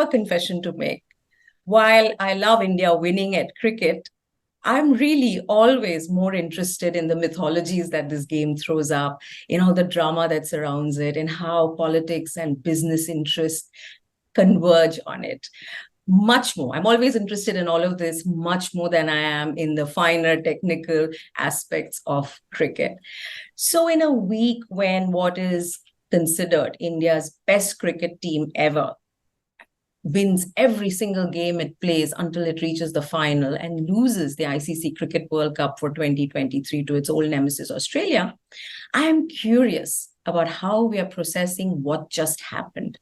confession to make. While I love India winning at cricket, I'm really always more interested in the mythologies that this game throws up, the drama that surrounds it, and how politics and business interests converge on it. Much more. I'm always interested in all of this, much more than I am in the finer technical aspects of cricket. So, in a week when what is considered India's best cricket team ever wins every single game it plays until it reaches the final and loses the ICC Cricket World Cup for 2023 to its old nemesis, Australia, I am curious about how we are processing what just happened.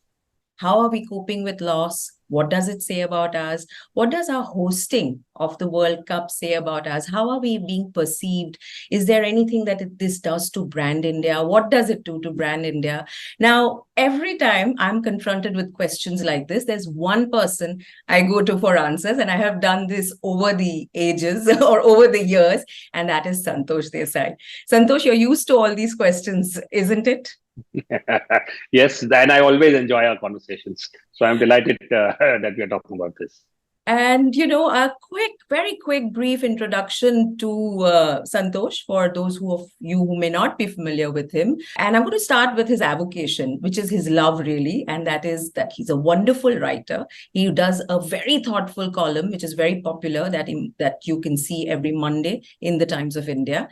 How are we coping with loss? What does it say about us? What does our hosting of the World Cup say about us? How are we being perceived? Is there anything that this does to brand India? What does it do to brand India? Now, every time I'm confronted with questions like this, there's one person I go to for answers, and I have done this over the ages or over the years, and that is Santosh Desai. Santosh, you're used to all these questions, isn't it? Yes, and I always enjoy our conversations. So I'm delighted that we are talking about this. And, a very quick, brief introduction to Santosh for those of you who may not be familiar with him. And I'm going to start with his avocation, which is his love, really. And that is that he's a wonderful writer. He does a very thoughtful column, which is very popular, that you can see every Monday in the Times of India.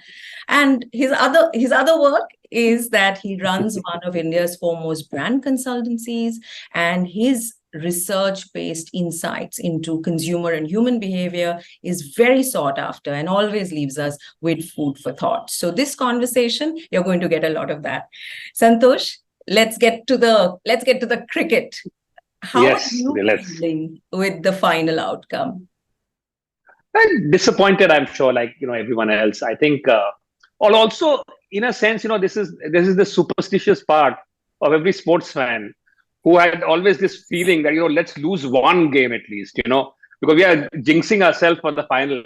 And his other work is that he runs one of India's foremost brand consultancies, and his research-based insights into consumer and human behavior is very sought after and always leaves us with food for thought. So this conversation, you're going to get a lot of that. Santosh, let's get to the cricket. How are you feeling with the final outcome? I'm disappointed, I'm sure, like everyone else. I think, also in a sense, this is the superstitious part of every sports fan, who had always this feeling that, let's lose one game at least, because we are jinxing ourselves for the final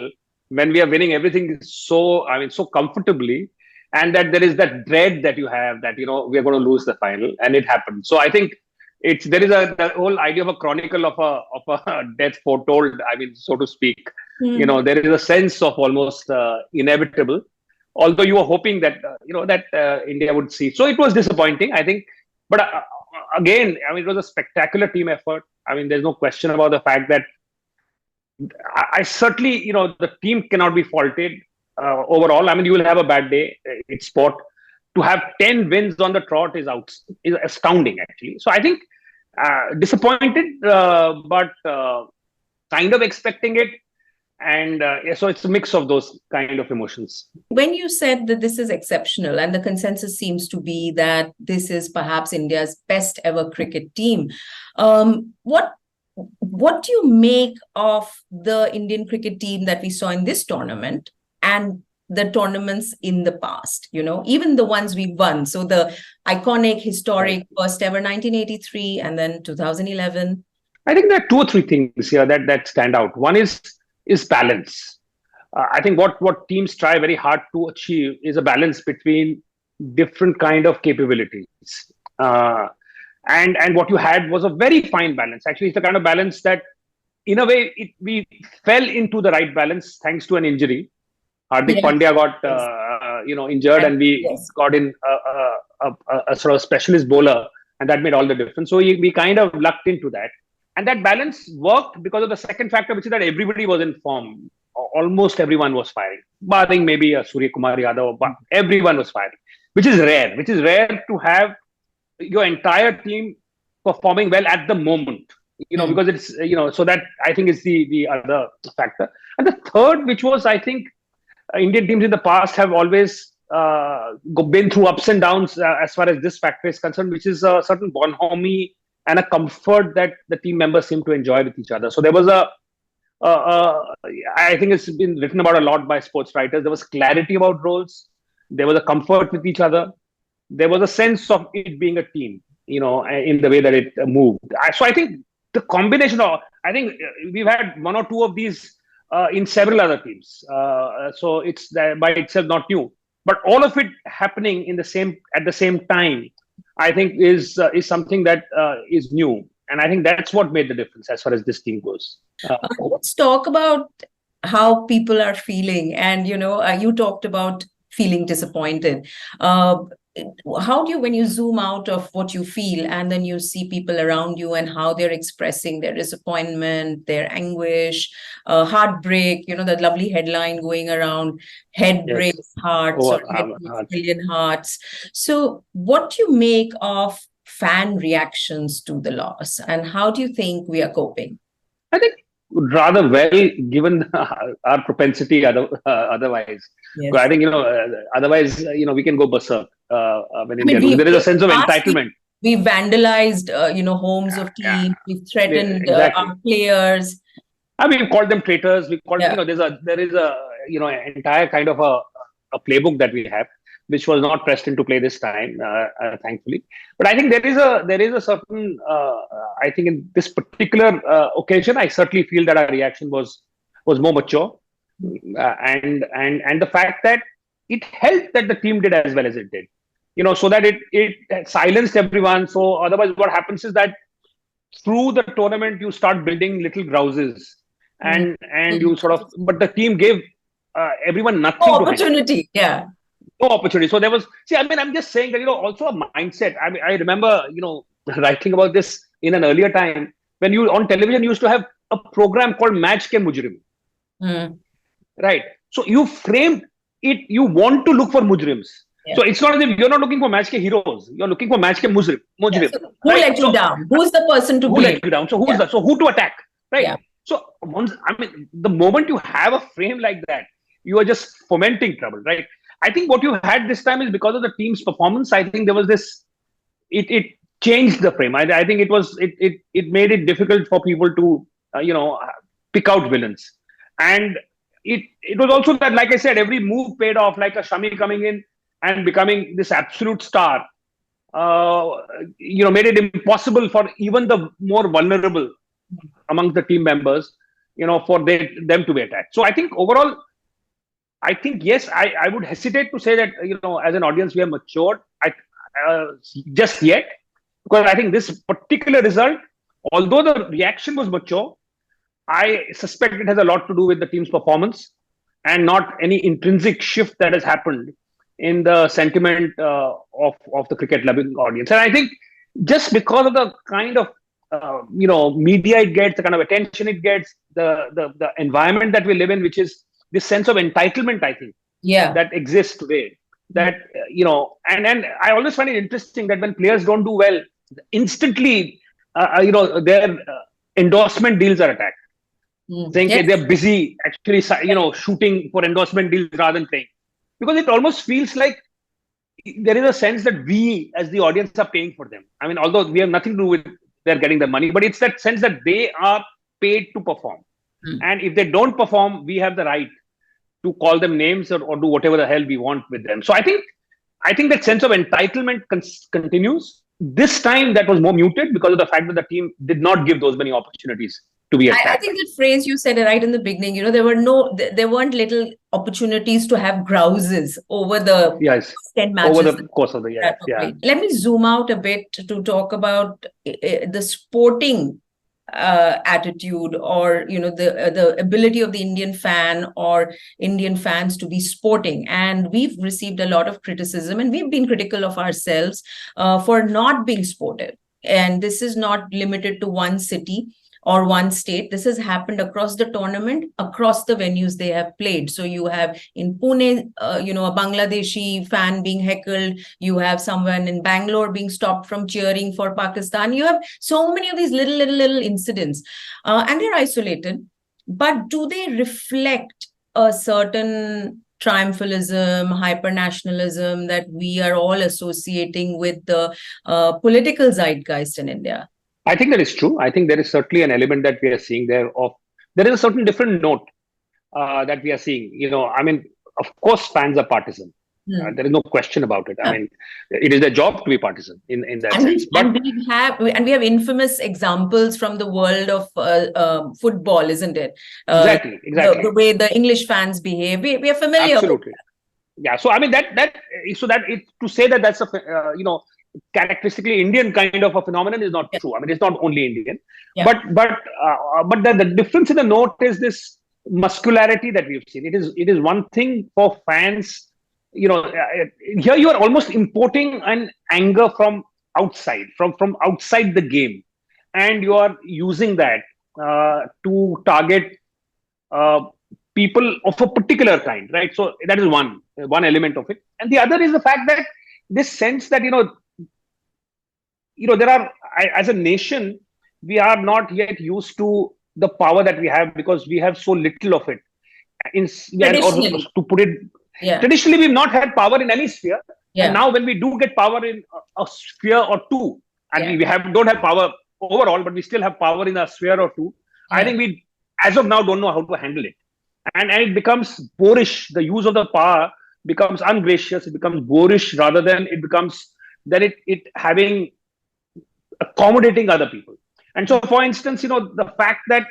when we are winning everything so comfortably, and that there is that dread that you have that, we are going to lose the final, and it happened. So I think there is the whole idea of a chronicle of a death foretold, so to speak. There is a sense of almost inevitable, although you were hoping that, India would see. So it was disappointing, I think. But again, it was a spectacular team effort. There's no question about the fact that I certainly, the team cannot be faulted overall. You will have a bad day. It's sport. To have 10 wins on the trot is astounding, actually. So I think disappointed, but kind of expecting it. And so it's a mix of those kind of emotions. When you said that this is exceptional, and the consensus seems to be that this is perhaps India's best ever cricket team, what do you make of the Indian cricket team that we saw in this tournament and the tournaments in the past, even the ones we won? So the iconic, historic first ever 1983 and then 2011. I think there are two or three things here that stand out. One is balance. I think what teams try very hard to achieve is a balance between different kind of capabilities. And what you had was a very fine balance. Actually, it's the kind of balance that, in a way, we fell into the right balance thanks to an injury. Hardik Pandya got injured, and we got in a sort of specialist bowler, and that made all the difference. So we kind of lucked into that. And that balance worked because of the second factor, which is that everybody was in form. Almost everyone was firing, barring maybe a Surya Kumar Yadav, but everyone was firing, which is rare. Which is rare to have your entire team performing well at the moment, because it's, so that I think is the other factor. And the third, which was, I think, Indian teams in the past have always been through ups and downs as far as this factor is concerned, which is a certain bonhomie and a comfort that the team members seem to enjoy with each other. So there was I think it's been written about a lot by sports writers. There was clarity about roles. There was a comfort with each other. There was a sense of it being a team, in the way that it moved. So I think the combination of, I think we've had one or two of these in several other teams. So it's by itself not new, but all of it happening at the same time, I think is something that is new. And I think that's what made the difference as far as this team goes. Let's talk about how people are feeling. And, you talked about feeling disappointed. How do you, when you zoom out of what you feel and then you see people around you and how they're expressing their disappointment, their anguish, heartbreak, that lovely headline going around, head Yes. breaks hearts Oh, or head breaks billion hearts. So what do you make of fan reactions to the loss, and how do you think we are coping? I think rather well, given our propensity otherwise. Yes. I think, otherwise, we can go berserk when I mean, India loses. There is a sense of past, entitlement. we vandalized, homes of Yeah, teams. We threatened exactly. our players. I mean, we called them traitors. We called, Yeah. there is a, entire kind of a playbook that we have, which was not pressed into play this time, thankfully. But I think there is a certain, I think in this particular occasion, I certainly feel that our reaction was more mature, and the fact that it helped that the team did as well as it did, so that it silenced everyone. So otherwise, what happens is that through the tournament you start building little grouses, and you sort of, but the team gave everyone nothing to opportunity. Yeah. No opportunity. So there was, see, I mean, I'm just saying that, also a mindset. I mean, I remember, writing about this in an earlier time when you on television used to have a program called Match Ke Mujrim. Right. So you framed it, you want to look for mujrims. Yeah. So it's not as if you're not looking for match ke heroes, you're looking for match ke mujrim. Yeah, so who let you down? Who's the person to blame? Who let you down? So who's that? So who to attack? Right. Yeah. So the moment you have a frame like that, you are just fomenting trouble, right? I think what you had this time is because of the team's performance. I think there was this, it changed the frame. I think it made it difficult for people to, pick out villains. And it was also that, like I said, every move paid off, like a Shami coming in and becoming this absolute star, made it impossible for even the more vulnerable among the team members, for them to be attacked. So I think overall, yes, I would hesitate to say that, as an audience, we are matured just yet, because I think this particular result, although the reaction was mature, I suspect it has a lot to do with the team's performance and not any intrinsic shift that has happened in the sentiment of the cricket loving audience. And I think just because of the kind of media it gets, the kind of attention it gets, the environment that we live in, which is this sense of entitlement, I think, that exists today. That and I always find it interesting that when players don't do well, instantly, their endorsement deals are attacked. Saying they're busy actually, shooting for endorsement deals rather than playing, because it almost feels like there is a sense that we, as the audience, are paying for them. I mean, although we have nothing to do with they're getting the money, but it's that sense that they are paid to perform, and if they don't perform, we have the right to call them names or do whatever the hell we want with them. So I think that sense of entitlement continues. This time that was more muted because of the fact that the team did not give those many opportunities to be attacked. I think that phrase you said right in the beginning, there weren't little opportunities to have grouses over the 10 matches. Over the course of the year. Yeah. Let me zoom out a bit to talk about the sporting attitude, or the ability of the Indian fan or Indian fans to be sporting. And we've received a lot of criticism, and we've been critical of ourselves for not being sportive. And this is not limited to one city or one state. This has happened across the tournament, across the venues they have played. So you have in Pune, a Bangladeshi fan being heckled. You have someone in Bangalore being stopped from cheering for Pakistan. You have so many of these little incidents, and they're isolated. But do they reflect a certain triumphalism, hyper-nationalism that we are all associating with the political zeitgeist in India? I think that is true. I think there is certainly an element that we are seeing there there is a certain different note that we are seeing. I mean, of course, fans are partisan. There is no question about it. I mean, it is their job to be partisan in that sense. And we have infamous examples from the world of football, isn't it? Exactly. The way the English fans behave, we are familiar. Absolutely. Yeah. So I mean to say that that's a characteristically Indian kind of a phenomenon is not Yeah. true. I mean, it's not only Indian, Yeah. but the difference in the note is this muscularity that we've seen. It is one thing for fans. Here you are almost importing an anger from outside, from outside the game, and you are using that to target uh, people of a particular kind, right? So that is one element of it, and the other is the fact that this sense that there are, as a nation, we are not yet used to the power that we have because we have so little of it. Or Traditionally. to put it, Yeah. traditionally we've not had power in any sphere, and Yeah. now when we do get power in a sphere or two, and Yeah. we don't have power overall, but we still have power in a sphere or two. I Yeah. think we, as of now, don't know how to handle it, and it becomes boorish. The use of the power becomes ungracious. It becomes boorish rather than it becomes that it having accommodating other people. And so, for instance, the fact that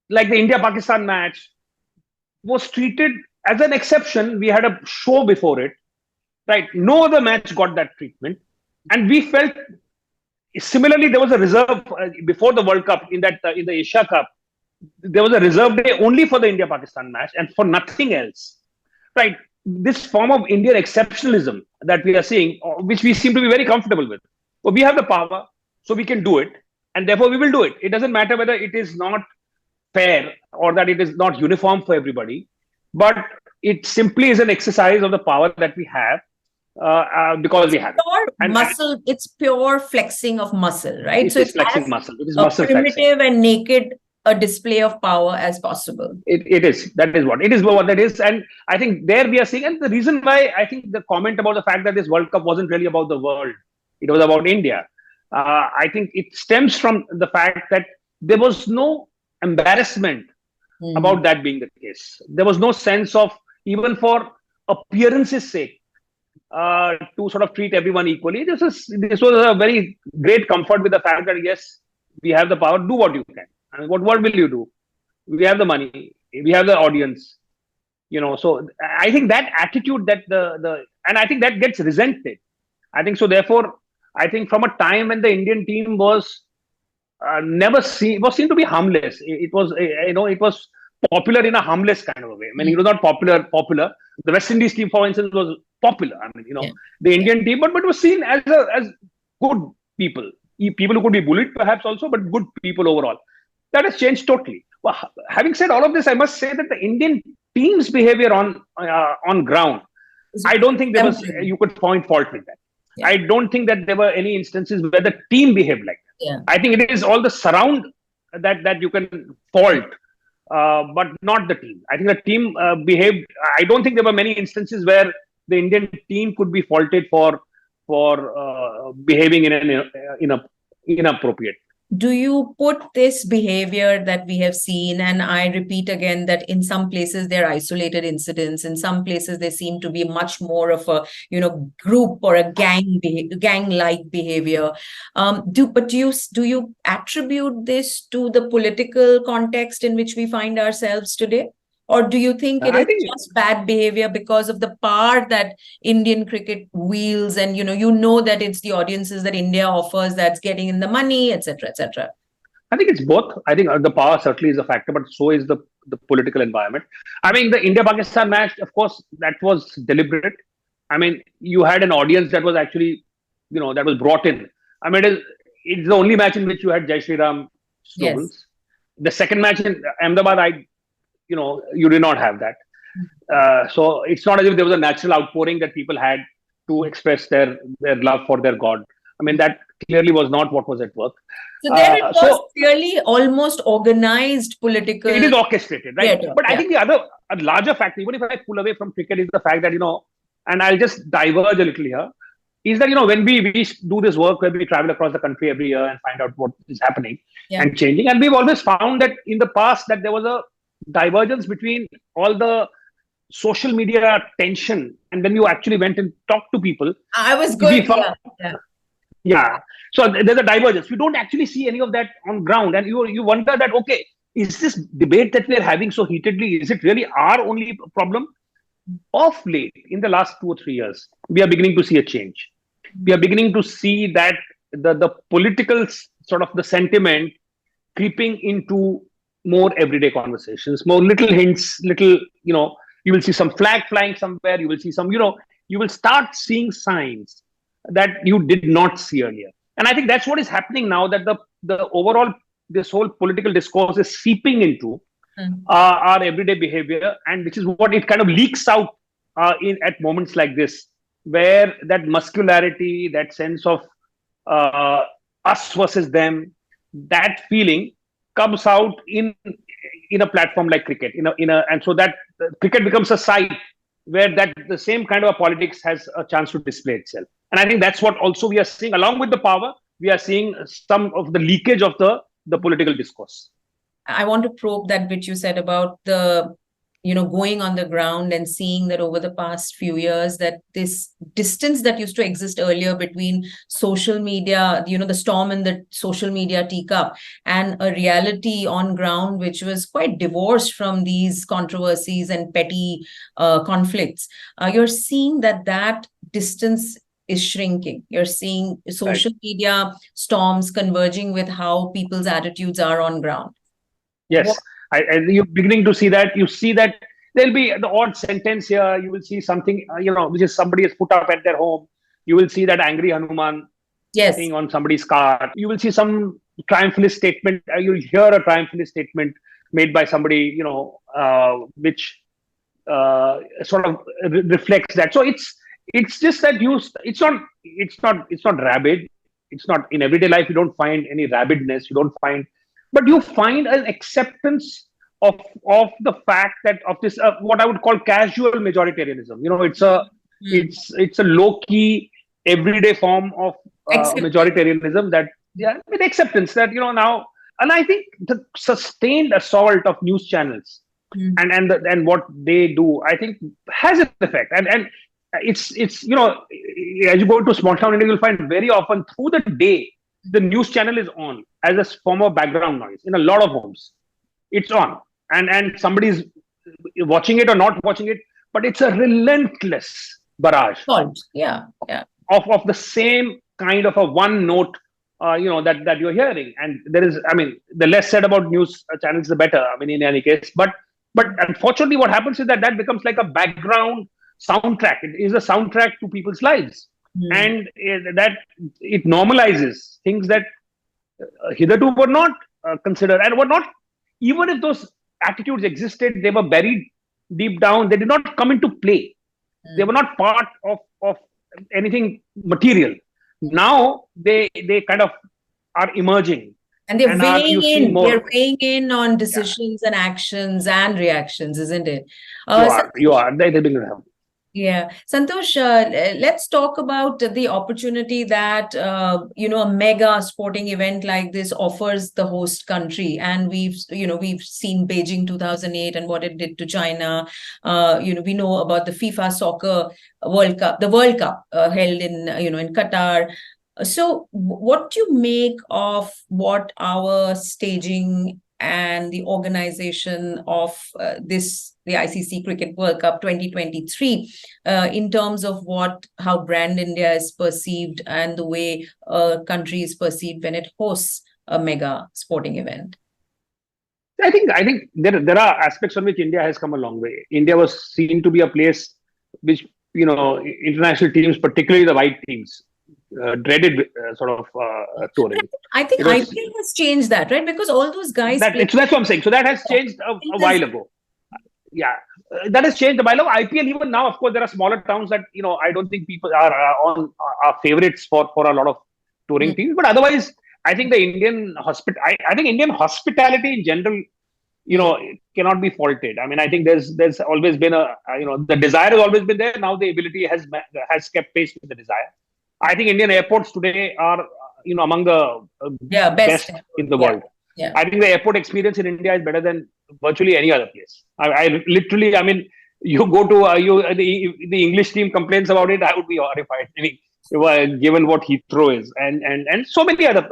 like the India-Pakistan match was treated as an exception. We had a show before it, right? No other match got that treatment. And we felt similarly, there was a reserve before the World Cup in the Asia Cup. There was a reserve day only for the India-Pakistan match and for nothing else, right? This form of Indian exceptionalism that we are seeing, which we seem to be very comfortable with. Well, we have the power, so we can do it, and therefore we will do it. It doesn't matter whether it is not fair or that it is not uniform for everybody, but it simply is an exercise of the power that we have because we have it. Pure And muscle, it's pure flexing of muscle, right? it So is it's flexing as muscle. It is a muscle flexing. primitive and naked a display of power as possible. It is. That is what it is. What that is, and I think there we are seeing. And the reason why I think the comment about the fact that this World Cup wasn't really about the world, it was about India. I think it stems from the fact that there was no embarrassment about that being the case. There was no sense of, even for appearance's sake, to sort of treat everyone equally. This was a very great comfort with the fact that yes, we have the power. Do what you can. I mean, what will you do? We have the money. We have the audience. So I think that attitude that and I think that gets resented. I think so. Therefore, I think from a time when the Indian team was never seen was seen to be harmless. It was it was popular in a harmless kind of a way. I mean, it was not popular. The West Indies team, for instance, was popular. I mean, Yeah. the Indian team, but was seen as good people, people who could be bullied perhaps also, but good people overall. That has changed totally. Well, having said all of this, I must say that the Indian team's behavior on ground, I don't think there was you could point fault with that. Yeah. I don't think that there were any instances where the team behaved like that. Yeah. I think it is all the surround that you can fault, but not the team. I think the team behaved. I don't think there were many instances where the Indian team could be faulted for behaving in an inappropriate. Do you put this behavior that we have seen, and I repeat again that in some places they're isolated incidents, in some places they seem to be much more of a group or a gang-like behavior. Do you attribute this to the political context in which we find ourselves today? Or do you think it is just bad behavior because of the power that Indian cricket wields, and you know that it's the audiences that India offers that's getting in the money, etc., etc.? I think it's both. I think the power certainly is a factor, but so is the political environment. I mean, the India-Pakistan match, of course, that was deliberate. I mean, you had an audience that was actually, that was brought in. I mean, it's the only match in which you had Jai Shri Ram slogans. Yes. The second match in Ahmedabad, you did not have that. So it's not as if there was a natural outpouring that people had to express their love for their God. I mean, that clearly was not what was at work. So then it was clearly almost organized political. It is orchestrated, right? Theater, but I think a larger factor, even if I pull away from cricket, is the fact that, and I'll just diverge a little here, is that, when we do this work where we travel across the country every year and find out what is happening and changing, and we've always found that in the past that there was a divergence between all the social media tension and when you actually went and talked to people. I was good. Yeah. So there's a divergence. We don't actually see any of that on ground, and you wonder that, okay, is this debate that we are having so heatedly, is it really our only problem? Of late, in the last 2 or 3 years, we are beginning to see a change. We are beginning to see that the political sort of the sentiment creeping into more everyday conversations, more little hints, little, you will see some flag flying somewhere, you will see some, you will start seeing signs that you did not see earlier. And I think that's what is happening now, that the overall, this whole political discourse is seeping into our everyday behavior, and which is what it kind of leaks out in at moments like this, where that muscularity, that sense of uh, us versus them, that feeling comes out in a platform like cricket. And so that cricket becomes a site where that the same kind of politics has a chance to display itself. And I think that's what also we are seeing, along with the power. We are seeing some of the leakage of the political discourse. I want to probe that which you said about the, going on the ground and seeing that over the past few years, that this distance that used to exist earlier between social media, the storm in the social media teacup, and a reality on ground, which was quite divorced from these controversies and petty conflicts. You're seeing that distance is shrinking. You're seeing social media storms converging with how people's attitudes are on ground. Yes, and you're beginning to see that. You see that there'll be the odd sentence here. You will see something, which is somebody has put up at their home. You will see that angry Hanuman Yes. thing on somebody's car. You will see some triumphalist statement. You'll hear a triumphalist statement made by somebody, which sort of reflects that. So it's just that it's not rabid. It's not in everyday life. You don't find any rabidness. You don't find, but you find an acceptance of the fact that of this what I would call casual majoritarianism. It's a low key everyday form of majoritarianism, that, yeah, with acceptance that, now. And I think the sustained assault of news channels and what they do, I think, has an effect. And it's as you go to small town India, you'll find very often through the day the news channel is on as a form of background noise in a lot of homes. It's on, and somebody's watching it or not watching it, but it's a relentless barrage Yeah, yeah. of the same kind of a one note, that you're hearing. And there is, I mean, the less said about news channels, the better. I mean, in any case, but unfortunately, what happens is that becomes like a background soundtrack. It is a soundtrack to people's lives, and that it normalizes things that hitherto were not considered, and were not, even if those attitudes existed, they were buried deep down. They did not come into play. They were not part of anything material. Now they kind of are emerging, and they're weighing in. More. They're weighing in on decisions and actions and reactions, isn't it? You are. They're being helped. Yeah. Santosh, let's talk about the opportunity that, a mega sporting event like this offers the host country. And we've seen Beijing 2008 and what it did to China. We know about the FIFA Soccer World Cup, the World Cup held in Qatar. So what do you make of what our staging and the organization of the ICC Cricket World Cup 2023 in terms of how brand India is perceived and the way a country is perceived when it hosts a mega sporting event? I think there are aspects on which India has come a long way. India was seen to be a place which, international teams, particularly the white teams, dreaded touring. I think IPL has changed that, right? Because all those guys. That's what I'm saying. So that has changed a while ago. Yeah, that has changed a while ago. IPL, even now, of course, there are smaller towns that, I don't think people are favorites for a lot of touring teams. But otherwise, I think the Indian I think Indian hospitality in general, cannot be faulted. I mean, I think there's always been the desire has always been there. Now the ability has kept pace with the desire. I think Indian airports today are, among the best in the world. Yeah. I think the airport experience in India is better than virtually any other place. I literally, I mean, you go to the English team complains about it, I would be horrified. I mean, given what Heathrow is, and so many other,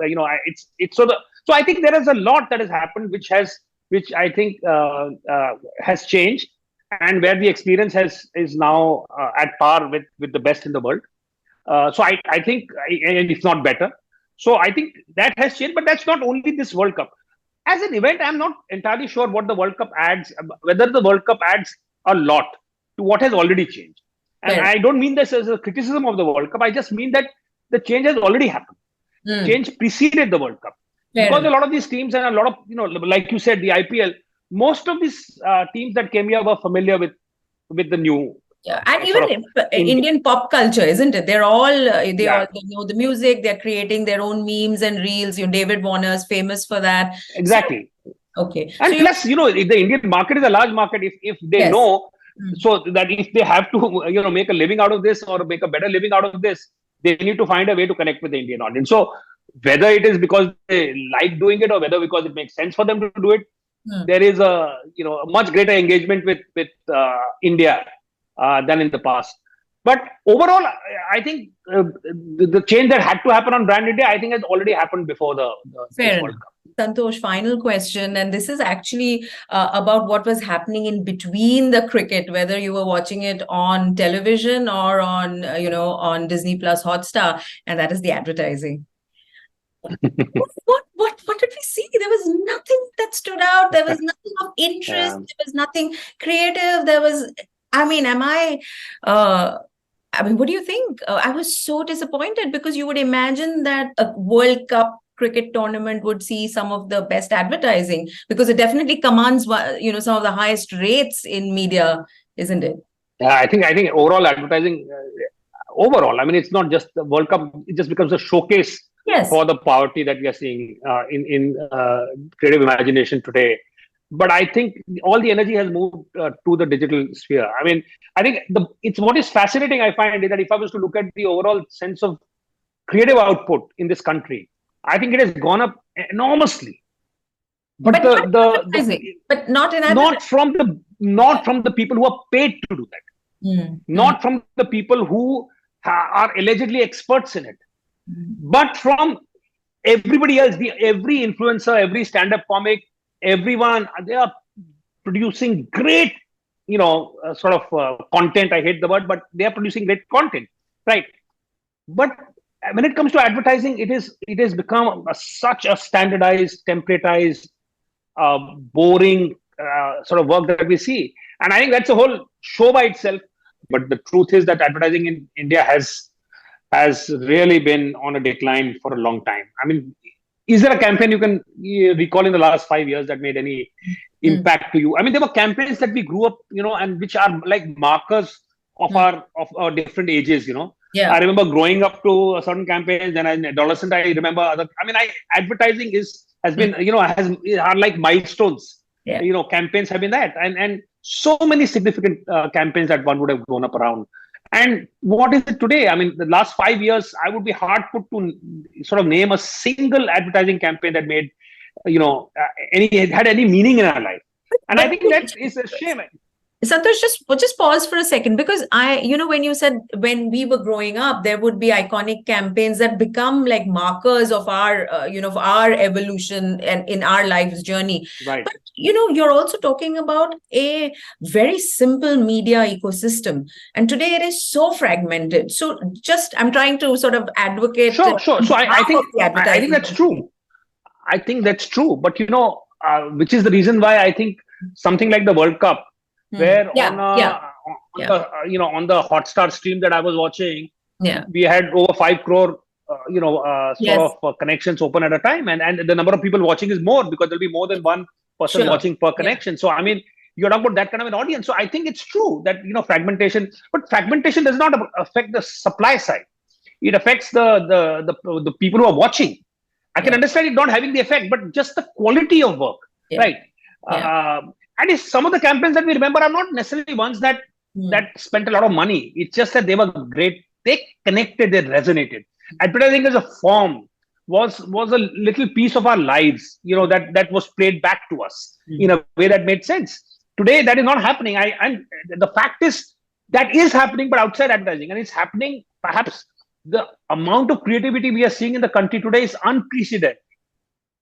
so I think there is a lot that has happened, which I think has changed, and where the experience is now at par with the best in the world. So I think, and it's not better. So I think that has changed, but that's not only this World Cup. As an event, I'm not entirely sure what the World Cup adds, whether the World Cup adds a lot to what has already changed. And Fair. I don't mean this as a criticism of the World Cup. I just mean that the change has already happened. Mm. Change preceded the World Cup, Fair because a enough. lot of these teams and a lot of, like you said, the IPL, most of these teams that came here were familiar with the new Yeah, and sort even of Indian pop culture, isn't it? They're all yeah, they know the music. They're creating their own memes and reels. David Warner's famous for that. So exactly. okay, so And plus, the Indian market is a large market. If they yes. know, Mm. so that if they have to, make a living out of this or make a better living out of this, they need to find a way to connect with the Indian audience. So whether it is because they like doing it or whether because it makes sense for them to do it, Mm. there is a much greater engagement with India than in the past. But overall, I think the change that had to happen on Brand India, I think, has already happened before this Fair World enough. Cup. Santosh, final question, and this is actually about what was happening in between the cricket, whether you were watching it on television or on, on Disney Plus Hotstar, and that is the advertising. What did we see? There was nothing that stood out. There was nothing of interest. Yeah. There was nothing creative. There was, I mean, what do you think? I was so disappointed because you would imagine that a World Cup cricket tournament would see some of the best advertising because it definitely commands, some of the highest rates in media, isn't it? Yeah, I think overall advertising, overall, I mean, it's not just the World Cup; it just becomes a showcase Yes. for the poverty that we are seeing in creative imagination today. But I think all the energy has moved to the digital sphere. I mean, I think it's what is fascinating. I find is that if I was to look at the overall sense of creative output in this country, I think it has gone up enormously. But But not in the advertising. But not in not advertising. from the not from the people who are paid to do that, Mm, mm, not from the people who are allegedly experts in it, mm. but from everybody else. Every influencer, every stand-up comic, everyone, they are producing great, content. I hate the word, but they are producing great content, right? But when it comes to advertising, it has become such a standardized, templatized, boring sort of work that we see. And I think that's a whole show by itself. But the truth is that advertising in India has really been on a decline for a long time. I mean, is there a campaign you can recall in the last 5 years that made any Mm, impact to you? I mean, there were campaigns that we grew up, and which are like markers of mm. our different ages. I Yeah. remember growing up to a certain campaigns, then as an adolescent, I remember other. I mean, advertising has Mm, been, are like milestones. yeah. Campaigns have been that, and so many significant campaigns that one would have grown up around. And what is it today? I mean, the last 5 years, I would be hard put to sort of name a single advertising campaign that made, any had any meaning in our life. And I But think that is a shame. Santosh, just pause for a second because when you said when we were growing up, there would be iconic campaigns that become like markers of our, of our evolution and in our life's journey. Right. But, you're also talking about a very simple media ecosystem. And today it is so fragmented. So I'm trying to sort of advocate Sure. on So I behalf of think the I think advertising that's industry. true. I think that's true. But which is the reason why I think something like the World Cup, Hmm. where Yeah, yeah, yeah, on the Hotstar stream that I was watching, yeah. we had over 5 crore sort Yes, of connections open at a time, and the number of people watching is more because there'll be more than one person sure. watching per Yeah. connection. So I mean, you're talking about that kind of an audience. So I think it's true that fragmentation, but fragmentation does not affect the supply side. It affects the people who are watching. I can Yeah, understand it not having the effect, but just the quality of work, yeah, right? yeah. Uh, and if some of the campaigns that we remember are not necessarily ones that Hmm. spent a lot of money. It's just that they were great. They connected. They resonated. Advertising as a form was a little piece of our lives. That was played back to us in a way that made sense. Today, that is not happening. And the fact is that is happening, but outside advertising, and it's happening. Perhaps the amount of creativity we are seeing in the country today is unprecedented.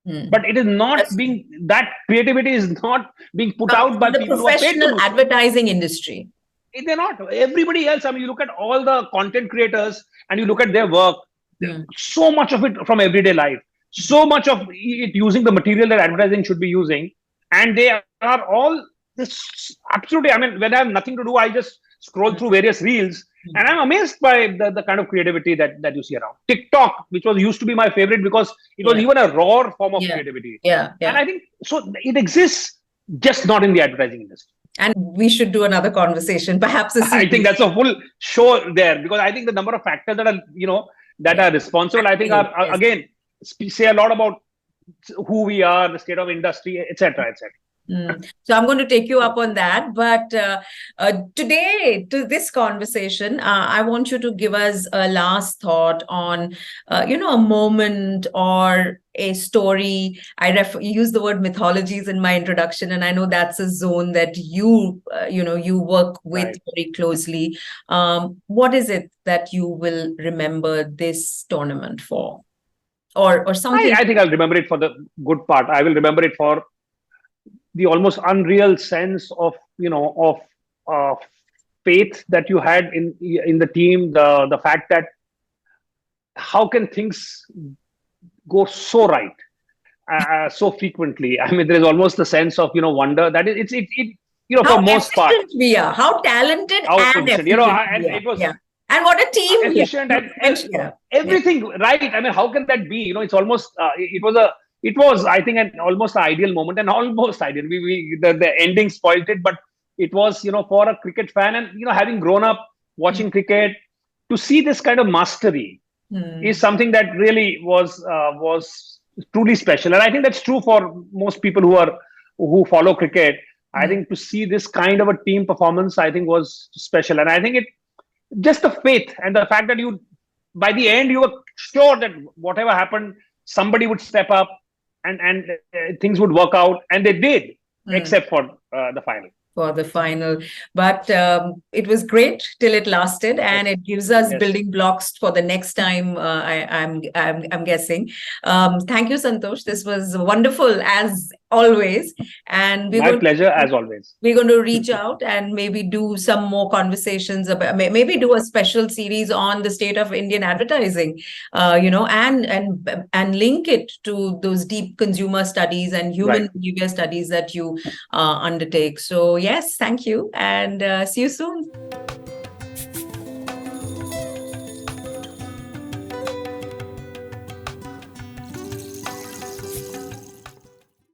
Hmm. But it is not That's being that creativity is not being put from out by the people who are paid to professional do so. advertising industry. they're not. Everybody else, I mean, you look at all the content creators and you look at their work, so much of it from everyday life, so much of it using the material that advertising should be using. And they are all this absolutely, I mean, when I have nothing to do, I just scroll through various reels and I'm amazed by the kind of creativity that you see around. TikTok, which was used to be my favorite because it was even a raw form of creativity. And I think so it exists, just not in the advertising industry. And we should do another conversation, perhaps. I think that's a full show there, because I think the number of factors that are, that are responsible, I think are again, say a lot about who we are, the state of industry, etc., etc. So I'm going to take you up on that. But today, to this conversation, I want you to give us a last thought on, a moment or a story. I use the word mythologies in my introduction, and I know that's a zone that you work with very closely. What is it that you will remember this tournament for, or something? I think I'll remember it for the good part. I will remember it for the almost unreal sense of faith that you had in the team, the fact that how can things go so right so frequently. I mean, there is almost the sense of wonder that it's for most part we are, how talented and efficient, and it was and what a team efficient and everything right. I mean, how can that be? It's almost it was, I think, an almost ideal moment, and almost ideal. The ending spoiled it, but it was, for a cricket fan, and having grown up watching cricket, to see this kind of mastery is something that really was truly special. And I think that's true for most people who follow cricket. I think to see this kind of a team performance, I think, was special. And I think it just the faith and the fact that by the end, you were sure that whatever happened, somebody would step up and things would work out, and they did, except for the final. But it was great till it lasted, and it gives us building blocks for the next time. I'm guessing. Thank you, Santosh. This was wonderful as always, and my pleasure as always. We're going to reach out and maybe do some more conversations about, maybe do a special series on the state of Indian advertising, and link it to those deep consumer studies and human behavior studies that you undertake. So yes, thank you, and see you soon.